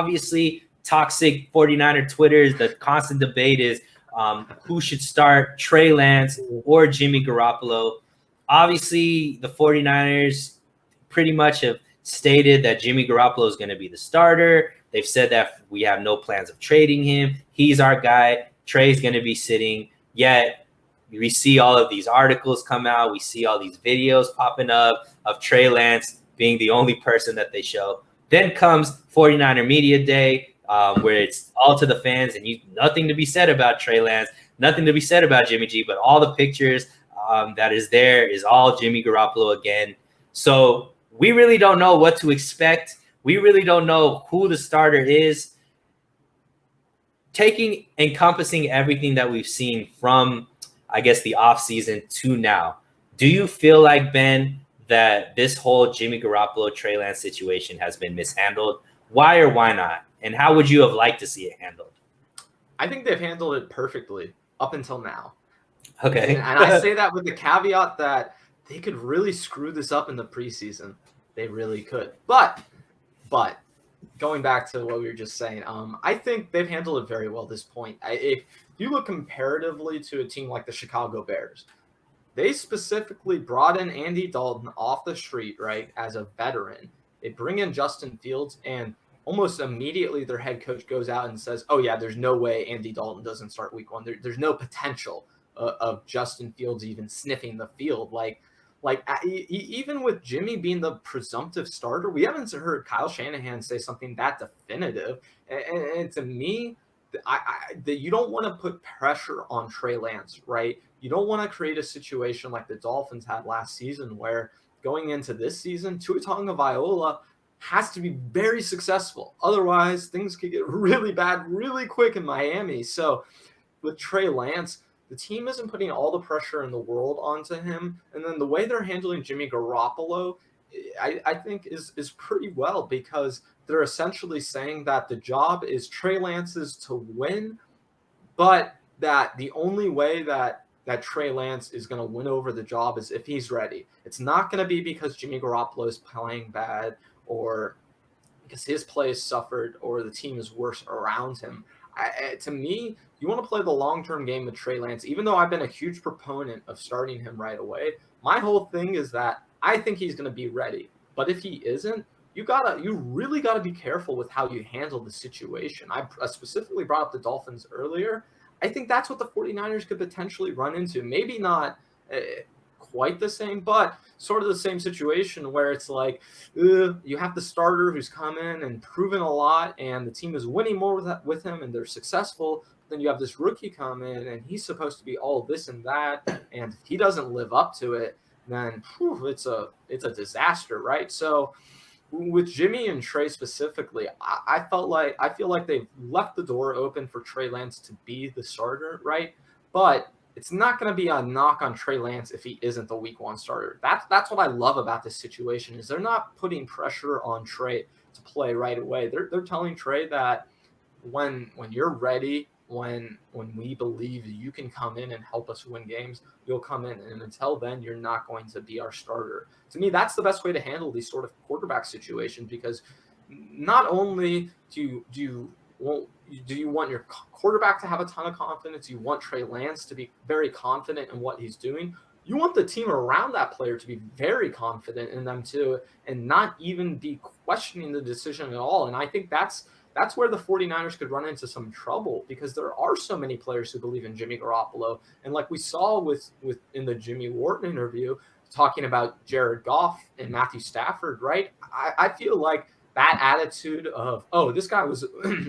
obviously toxic 49er Twitter, the constant debate is who should start, Trey Lance or Jimmy Garoppolo. Obviously, the 49ers pretty much have stated that Jimmy Garoppolo is going to be the starter. They've said that we have no plans of trading him. He's our guy. Trey's going to be sitting. Yet we see all of these articles come out. We see all these videos popping up of Trey Lance being the only person that they show. Then comes 49er Media Day, where it's all to the fans, and nothing to be said about Trey Lance, nothing to be said about Jimmy G, but all the pictures that is there is all Jimmy Garoppolo again. So we really don't know what to expect. We really don't know who the starter is. Encompassing everything that we've seen from, I guess, the offseason to now, do you feel like, Ben, that this whole Jimmy Garoppolo, Trey Lance situation has been mishandled? Why or why not? And how would you have liked to see it handled? I think they've handled it perfectly up until now. Okay. And I say that with the caveat that they could really screw this up in the preseason. They really could. But going back to what we were just saying, I think they've handled it very well at this point. If you look comparatively to a team like the Chicago Bears, they specifically brought in Andy Dalton off the street, right, as a veteran. They bring in Justin Fields, and almost immediately their head coach goes out and says, oh, yeah, there's no way Andy Dalton doesn't start week one. There's no potential of Justin Fields even sniffing the field. Even with Jimmy being the presumptive starter, we haven't heard Kyle Shanahan say something that definitive. And to me, you don't want to put pressure on Trey Lance, right? You don't want to create a situation like the Dolphins had last season where going into this season, Tua Tagovailoa has to be very successful. Otherwise, things could get really bad really quick in Miami. So with Trey Lance, the team isn't putting all the pressure in the world onto him. And then the way they're handling Jimmy Garoppolo, I think is pretty well, because they're essentially saying that the job is Trey Lance's to win, but that the only way that Trey Lance is going to win over the job is if he's ready. It's not going to be because Jimmy Garoppolo is playing bad or because his play suffered or the team is worse around him. To me, you want to play the long-term game with Trey Lance. Even though I've been a huge proponent of starting him right away, my whole thing is that I think he's going to be ready. But if he isn't, you really got to be careful with how you handle the situation. I specifically brought up the Dolphins earlier. I think that's what the 49ers could potentially run into. Maybe not quite the same, but sort of the same situation where it's like you have the starter who's come in and proven a lot, and the team is winning more with him, and they're successful. Then you have this rookie come in, and he's supposed to be all this and that, and if he doesn't live up to it, then it's a disaster, right? So with Jimmy and Trey specifically, I feel like they've left the door open for Trey Lance to be the starter, right? But it's not going to be a knock on Trey Lance if he isn't the week one starter. That's what I love about this situation, is they're not putting pressure on Trey to play right away. They're telling Trey that when you're ready, when we believe you can come in and help us win games, you'll come in. And until then, you're not going to be our starter. To me, that's the best way to handle these sort of quarterback situations, because not only do you want your quarterback to have a ton of confidence, you want Trey Lance to be very confident in what he's doing. You want the team around that player to be very confident in them too, and not even be questioning the decision at all. And I think that's where the 49ers could run into some trouble, because there are so many players who believe in Jimmy Garoppolo. And like we saw with in the Jimmy Wharton interview, talking about Jared Goff and Matthew Stafford, right? I feel like that attitude of, oh, this guy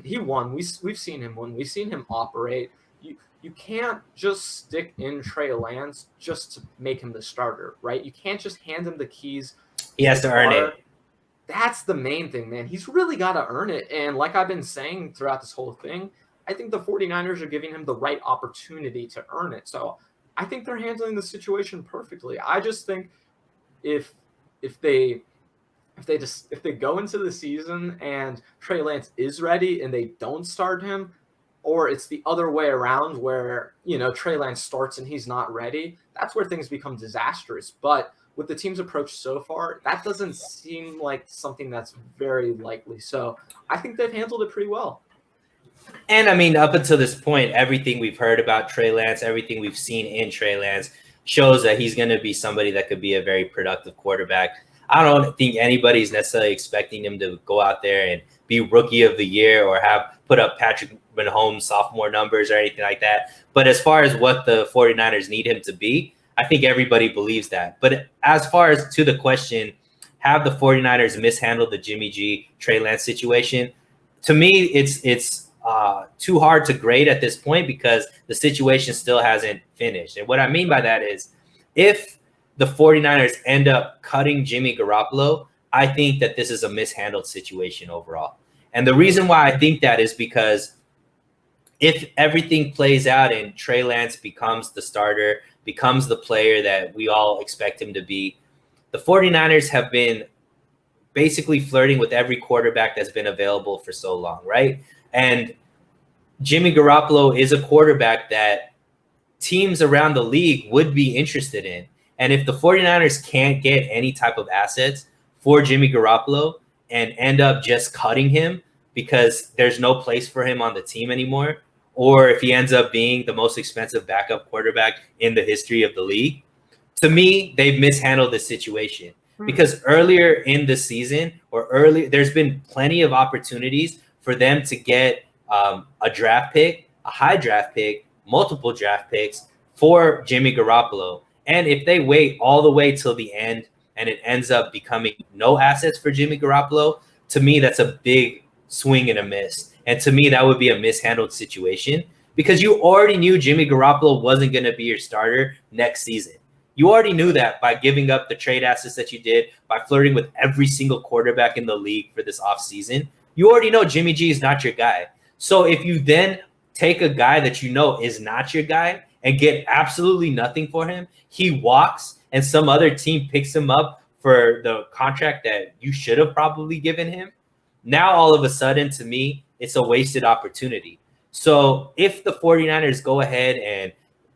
he won. We've seen him win. We've seen him operate. You can't just stick in Trey Lance just to make him the starter, right? You can't just hand him the keys. He has to earn it. That's the main thing, man. He's really got to earn it. And like I've been saying throughout this whole thing, I think the 49ers are giving him the right opportunity to earn it. So I think they're handling the situation perfectly. I just think if they go into the season and Trey Lance is ready and they don't start him, or it's the other way around where, Trey Lance starts and he's not ready, that's where things become disastrous. But with the team's approach so far, that doesn't seem like something that's very likely. So I think they've handled it pretty well. And I mean, up until this point, everything we've heard about Trey Lance, everything we've seen in Trey Lance shows that he's going to be somebody that could be a very productive quarterback. I don't think anybody's necessarily expecting him to go out there and be rookie of the year or have put up Patrick Mahomes sophomore numbers or anything like that. But as far as what the 49ers need him to be, I think everybody believes that. But as far as to the question, have the 49ers mishandled the Jimmy G, Trey Lance situation? To me, it's too hard to grade at this point because the situation still hasn't finished. And what I mean by that is if the 49ers end up cutting Jimmy Garoppolo, I think that this is a mishandled situation overall. And the reason why I think that is because if everything plays out and Trey Lance becomes the starter, becomes the player that we all expect him to be, the 49ers have been basically flirting with every quarterback that's been available for so long, right? And Jimmy Garoppolo is a quarterback that teams around the league would be interested in. And if the 49ers can't get any type of assets for Jimmy Garoppolo and end up just cutting him because there's no place for him on the team anymore, or if he ends up being the most expensive backup quarterback in the history of the league, to me, they've mishandled the situation. Because earlier in the season there's been plenty of opportunities for them to get a draft pick, a high draft pick, multiple draft picks for Jimmy Garoppolo. And if they wait all the way till the end and it ends up becoming no assets for Jimmy Garoppolo, to me, that's a big swing and a miss. And to me, that would be a mishandled situation because you already knew Jimmy Garoppolo wasn't going to be your starter next season. You already knew that by giving up the trade assets that you did, by flirting with every single quarterback in the league for this offseason. You already know Jimmy G is not your guy. So if you then take a guy that you know is not your guy and get absolutely nothing for him, he walks and some other team picks him up for the contract that you should have probably given him. Now, all of a sudden, to me, it's a wasted opportunity. So if the 49ers go ahead and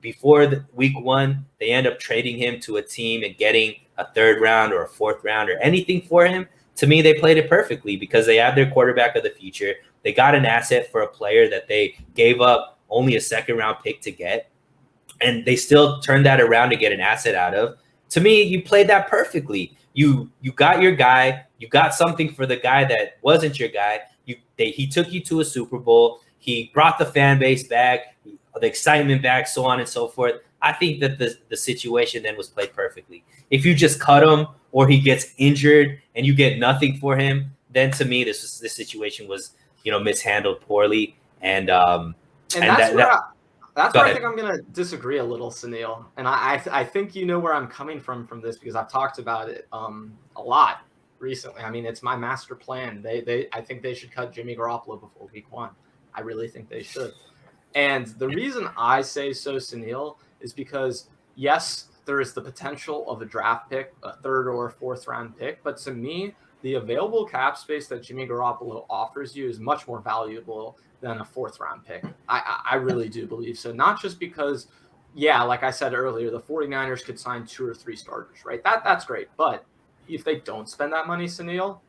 before week 1, they end up trading him to a team and getting a 3rd round or a 4th round or anything for him, to me, they played it perfectly because they have their quarterback of the future. They got an asset for a player that they gave up only a 2nd round pick to get, and they still turned that around to get an asset out of. To me, you played that perfectly. You got your guy. You got something for the guy that wasn't your guy. He took you to a Super Bowl. He brought the fan base back, the excitement back, so on and so forth. I think that the situation then was played perfectly. If you just cut him or he gets injured and you get nothing for him, then to me this situation was mishandled poorly. And that's where I think I'm gonna disagree a little, Sunil. And I think you know where I'm coming from this because I've talked about it a lot recently. I mean, it's my master plan. I think they should cut Jimmy Garoppolo before week 1. I really think they should. And the reason I say so, Sunil, is because, yes, there is the potential of a draft pick, a 3rd or 4th round pick. But to me, the available cap space that Jimmy Garoppolo offers you is much more valuable than a 4th round pick. I really do believe so. Not just because, yeah, like I said earlier, the 49ers could sign 2 or 3 starters, right? That's great. But if they don't spend that money, Sunil,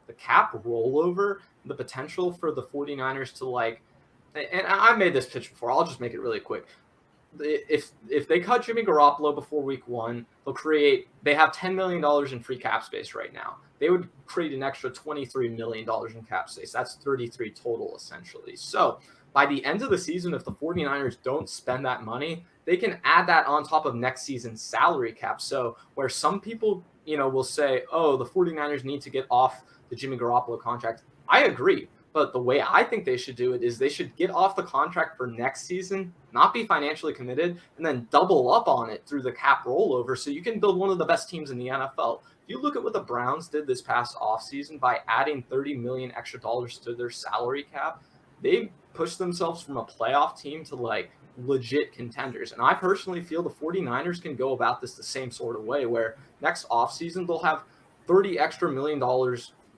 the cap rollover, the potential for the 49ers to and I made this pitch before. I'll just make it really quick. If they cut Jimmy Garoppolo before week 1, they have $10 million in free cap space right now. They would create an extra $23 million in cap space. That's 33 total, essentially. So by the end of the season, if the 49ers don't spend that money, they can add that on top of next season's salary cap. So where some people, will say, oh, the 49ers need to get off the Jimmy Garoppolo contract. I agree. But the way I think they should do it is they should get off the contract for next season, not be financially committed, and then double up on it through the cap rollover so you can build one of the best teams in the NFL. If you look at what the Browns did this past offseason by adding $30 million extra dollars to their salary cap, they pushed themselves from a playoff team to legit contenders. And I personally feel the 49ers can go about this the same sort of way where next offseason they'll have $30 extra million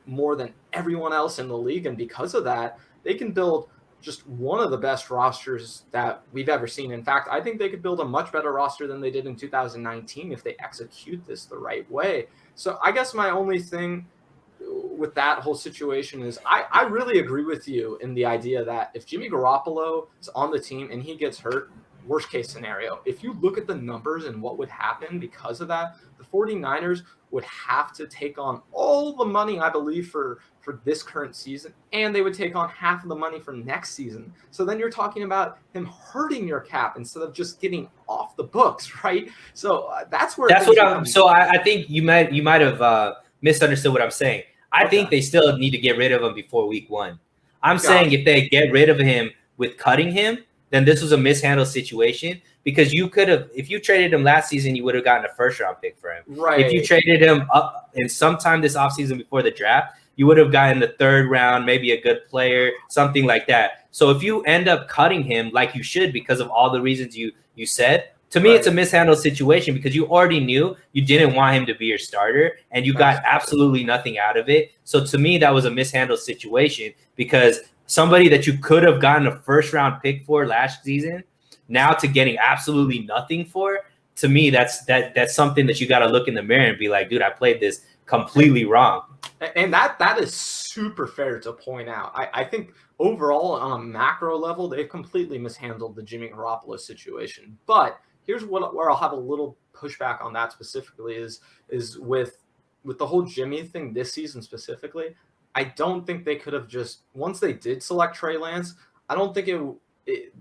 more than everyone else in the league. And because of that, they can build just one of the best rosters that we've ever seen. In fact, I think they could build a much better roster than they did in 2019 if they execute this the right way. So I guess my only thing with that whole situation is I really agree with you in the idea that if Jimmy Garoppolo is on the team and he gets hurt, worst case scenario, if you look at the numbers and what would happen because of that, the 49ers would have to take on all the money, I believe, for this current season, and they would take on half of the money for next season. So then you're talking about him hurting your cap instead of just getting off the books, right? So that's where That's what I'm. So I think you might have misunderstood what I'm saying. I think they still need to get rid of him before week 1. I'm saying if they get rid of him with cutting him, then this was a mishandled situation, because you could have, if you traded him last season, you would have gotten a first-round pick for him. Right. If you traded him up in sometime this offseason before the draft, you would have gotten the 3rd round, maybe a good player, something like that. So if you end up cutting him like you should because of all the reasons you said, to me, it's a mishandled situation, because you already knew you didn't want him to be your starter and you got absolutely nothing out of it. So to me, that was a mishandled situation, because somebody that you could have gotten a first-round pick for last season, now to getting absolutely nothing for, to me, that's something that you got to look in the mirror and be like, dude, I played this completely wrong. And that is super fair to point out. I think overall, on a macro level, they've completely mishandled the Jimmy Garoppolo situation. But here's where I'll have a little pushback on that specifically is with the whole Jimmy thing this season specifically. I don't think they could have just, once they did select Trey Lance, I don't think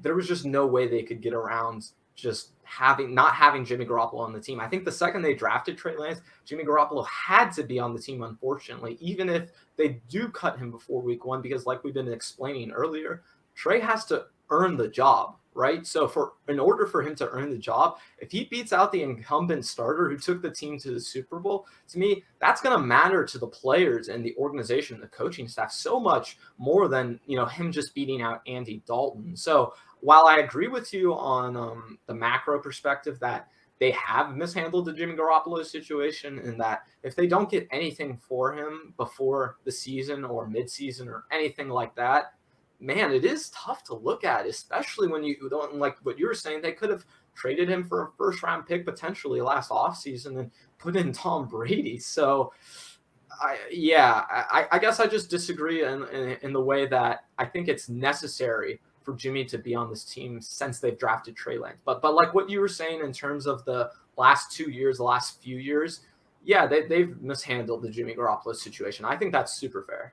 there was just no way they could get around just not having Jimmy Garoppolo on the team. I think the second they drafted Trey Lance, Jimmy Garoppolo had to be on the team, unfortunately, even if they do cut him before week 1, because like we've been explaining earlier, Trey has to earn the job, right? So in order for him to earn the job, if he beats out the incumbent starter who took the team to the Super Bowl, to me, that's going to matter to the players and the organization, the coaching staff, so much more than, him just beating out Andy Dalton. So while I agree with you on the macro perspective that they have mishandled the Jimmy Garoppolo situation, and that if they don't get anything for him before the season or midseason or anything like that, man, it is tough to look at, especially when you don't, like what you were saying, they could have traded him for a first-round pick potentially last offseason and put in Tom Brady. So, I guess I just disagree in the way that I think it's necessary for Jimmy to be on this team since they've drafted Trey Lance. But like what you were saying in terms of the last 2 years, the last few years, yeah, they've mishandled the Jimmy Garoppolo situation. I think that's super fair.